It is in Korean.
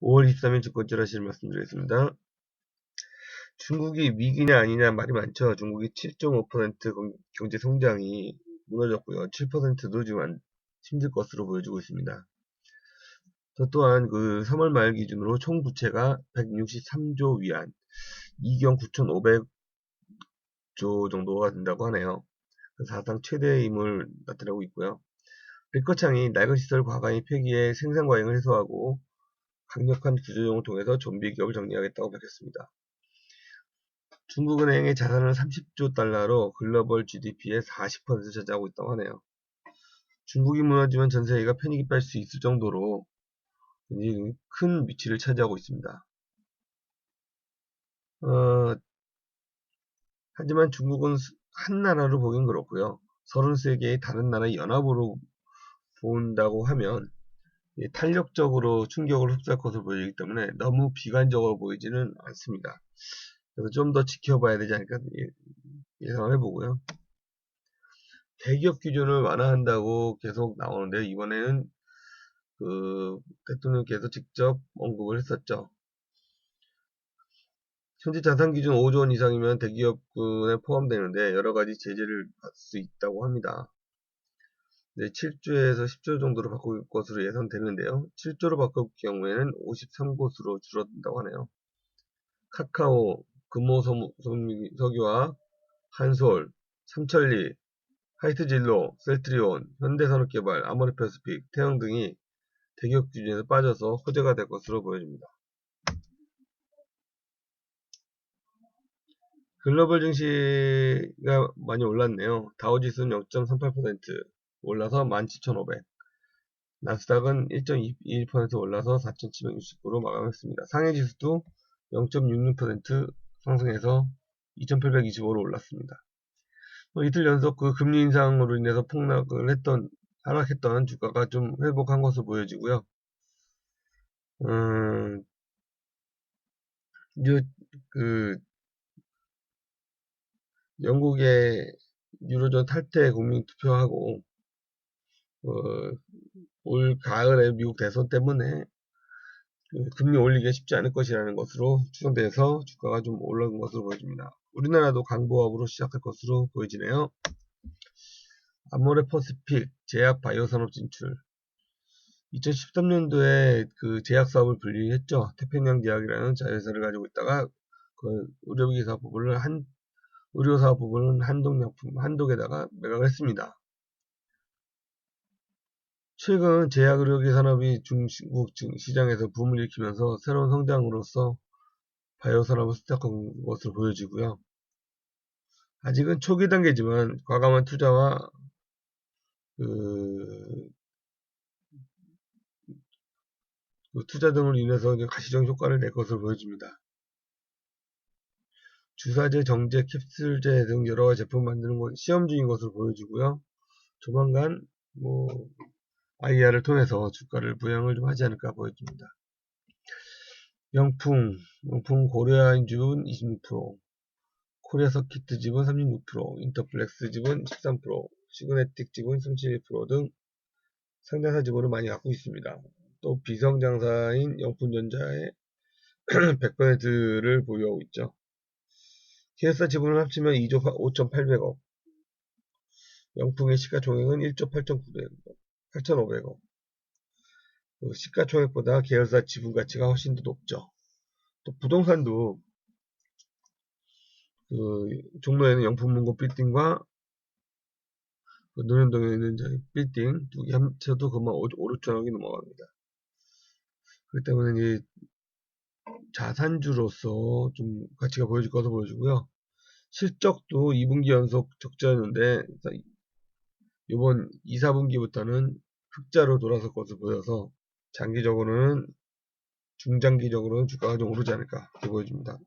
5월 23일 주권자라시를 말씀드리겠습니다. 중국이 위기냐 아니냐 말이 많죠. 중국이 7.5% 경제 성장이 무너졌고요. 7%도 지금 힘들 것으로 보여지고 있습니다. 또한 3월 말 기준으로 총 부채가 163조 위안, 이경 9,500조 정도가 된다고 하네요. 사상 최대임을 나타내고 있고요. 리커창이 낡은 시설 과감히 폐기해 생산 과잉을 해소하고 강력한 구조조정을 통해서 좀비 기업을 정리하겠다고 밝혔습니다. 중국은행의 자산은 30조 달러로 글로벌 GDP의 40%를 차지하고 있다고 하네요. 중국이 무너지면 전 세계가 패닉이 빨 수 있을 정도로 굉장히 큰 위치를 차지하고 있습니다. 하지만 중국은 한 나라로 보긴 그렇고요. 33개의 다른 나라의 연합으로 본다고 하면 탄력적으로 충격을 흡수할 것으로 보이기 때문에 너무 비관적으로 보이지는 않습니다. 그래서 좀 더 지켜봐야 되지 않을까 예상을 해보고요. 대기업 기준을 완화한다고 계속 나오는데 이번에는 대통령께서 직접 언급을 했었죠. 현재 자산 기준 5조 원 이상이면 대기업군에 포함되는데 여러 가지 제재를 받을 수 있다고 합니다. 네, 7조에서 10조 정도로 바꿀 것으로 예상되는데요. 7조로 바꿀 경우에는 53곳으로 줄어든다고 하네요. 카카오, 금호석유화, 한솔, 삼천리, 하이트진로, 셀트리온, 현대산업개발, 아모레퍼시픽, 태영 등이 대기업 기준에서 빠져서 호재가 될 것으로 보여집니다. 글로벌 증시가 많이 올랐네요. 다우지수는 0.38% 올라서 17,500. 나스닥은 1.21% 올라서 4,769로 마감했습니다. 상해지수도 0.66% 상승해서 2,825로 올랐습니다. 이틀 연속 금리 인상으로 인해서 하락했던 주가가 좀 회복한 것으로 보여지고요. 이제 영국의 유로존 탈퇴 국민 투표하고 올 가을에 미국 대선 때문에 금리 올리기가 쉽지 않을 것이라는 것으로 추정돼서 주가가 좀 올라간 것으로 보여집니다. 우리나라도 강보합으로 시작할 것으로 보여지네요. 아모레퍼시픽 제약 바이오 산업 진출. 2013년도에 제약 사업을 분리했죠. 태평양 제약이라는 자회사를 가지고 있다가 의료기기 사업 부분을 의료 사업 부분은 한독에다가 매각을 했습니다. 최근 제약의료기 산업이 중국 시장에서 붐을 일으키면서 새로운 성장으로서 바이오 산업을 시작한 것으로 보여지고요. 아직은 초기 단계지만 과감한 투자와 투자 등으로 인해서 가시적 효과를 낼 것으로 보여집니다. 주사제, 정제, 캡슐제 등 여러 가지 제품 만드는 것 시험 중인 것으로 보여지고요. 조만간 IR을 통해서 주가를 부양을 좀 하지 않을까 보여집니다. 명품 고려아인 지분 26%, 코리아서키트 지분 36%, 인터플렉스 지분 13%, 시그네틱 지분 37% 등 상장사 지분을 많이 갖고 있습니다. 또 비성장사인 영풍전자의 100%를 보유하고 있죠. 계열사 지분을 합치면 2조 5,800억, 영풍의 시가총액은 1조 8,500억. 시가총액보다 계열사 지분 가치가 훨씬 더 높죠. 또 부동산도 종로에는 영풍문고 빌딩과 논현동에 있는 빌딩 두 개 합쳐도 그만 5, 6천억이 넘어갑니다. 그렇기 때문에 이제 자산주로서 좀 가치가 보여질 것으로 보여지고요. 실적도 2분기 연속 적자였는데 이번 2, 4분기부터는 흑자로 돌아설 것으로 보여서 중장기적으로는 주가가 좀 오르지 않을까 보여집니다.